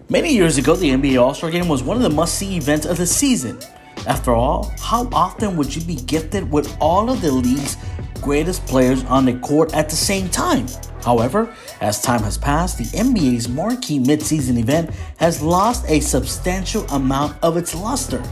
Many years ago, the NBA All-Star Game was one of the must-see events of the season. After all, how often would you be gifted with all of the league's greatest players on the court at the same time? However, as time has passed, the NBA's marquee mid-season event has lost a substantial amount of its luster.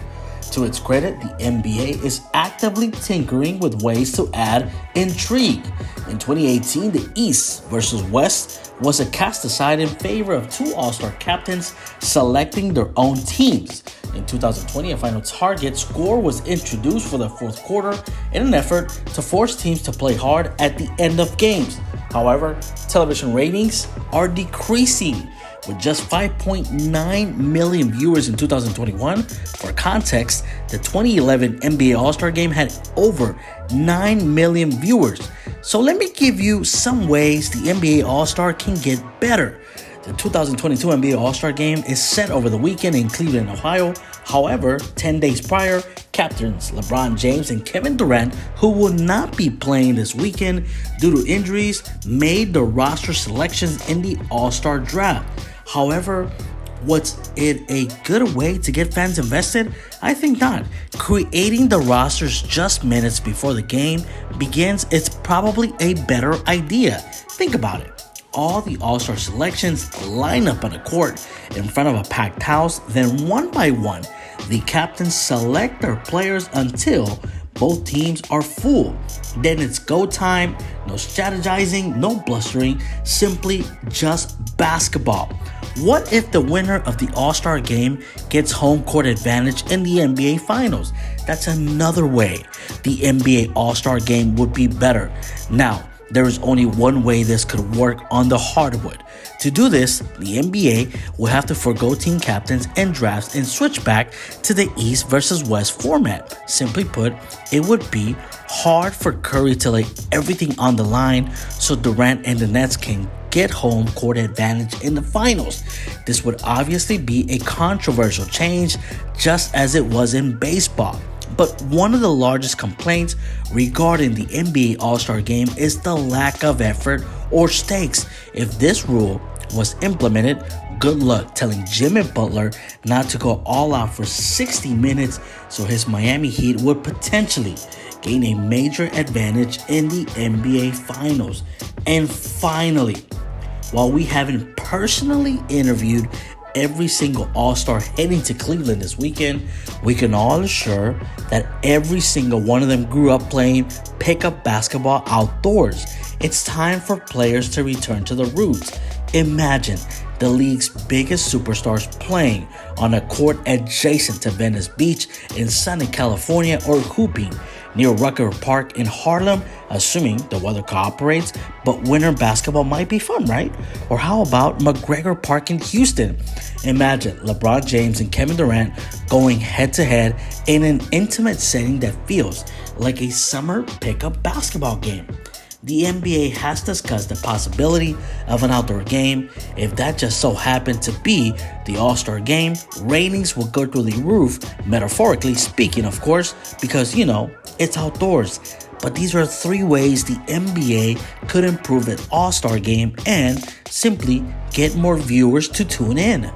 To its credit, the NBA is actively tinkering with ways to add intrigue. In 2018, the East versus West was a cast aside in favor of two All-Star captains selecting their own teams. In 2020, a final target score was introduced for the fourth quarter in an effort to force teams to play hard at the end of games. However, television ratings are decreasing, with just 5.9 million viewers in 2021. For context, the 2011 NBA All-Star Game had over 9 million viewers. So let me give you some ways the NBA All-Star can get better. The 2022 NBA All-Star Game is set over the weekend in Cleveland, Ohio. However, 10 days prior, captains LeBron James and Kevin Durant, who will not be playing this weekend due to injuries, made the roster selections in the All-Star Draft. However, was it a good way to get fans invested? I think not. Creating the rosters just minutes before the game begins is probably a better idea. Think about it. All the All-Star selections line up on the court in front of a packed house, then one by one, the captains select their players until both teams are full. Then it's go time, no strategizing, no blustering, simply just basketball. What if the winner of the All-Star Game gets home court advantage in the NBA Finals? That's another way the NBA All-Star Game would be better. Now, there is only one way this could work on the hardwood. To do this, the NBA will have to forgo team captains and drafts and switch back to the East versus West format. Simply put, it would be hard for Curry to lay everything on the line so Durant and the Nets can get home court advantage in the finals. This would obviously be a controversial change, just as it was in baseball. But one of the largest complaints regarding the NBA All-Star Game is the lack of effort or stakes. If this rule was implemented, good luck telling Jimmy Butler not to go all out for 60 minutes so his Miami Heat would potentially gain a major advantage in the NBA Finals. And finally, while we haven't personally interviewed every single All-Star heading to Cleveland this weekend, we can all assure that every single one of them grew up playing pickup basketball outdoors. It's time for players to return to the roots. Imagine the league's biggest superstars playing on a court adjacent to Venice Beach in sunny California, or hooping near Rucker Park in Harlem, assuming the weather cooperates. But winter basketball might be fun, right? Or how about McGregor Park in Houston? Imagine LeBron James and Kevin Durant going head-to-head in an intimate setting that feels like a summer pickup basketball game. The NBA has discussed the possibility of an outdoor game. If that just so happened to be the All-Star Game, ratings will go through the roof, metaphorically speaking, of course, because, it's outdoors. But these are three ways the NBA could improve an All-Star Game and simply get more viewers to tune in.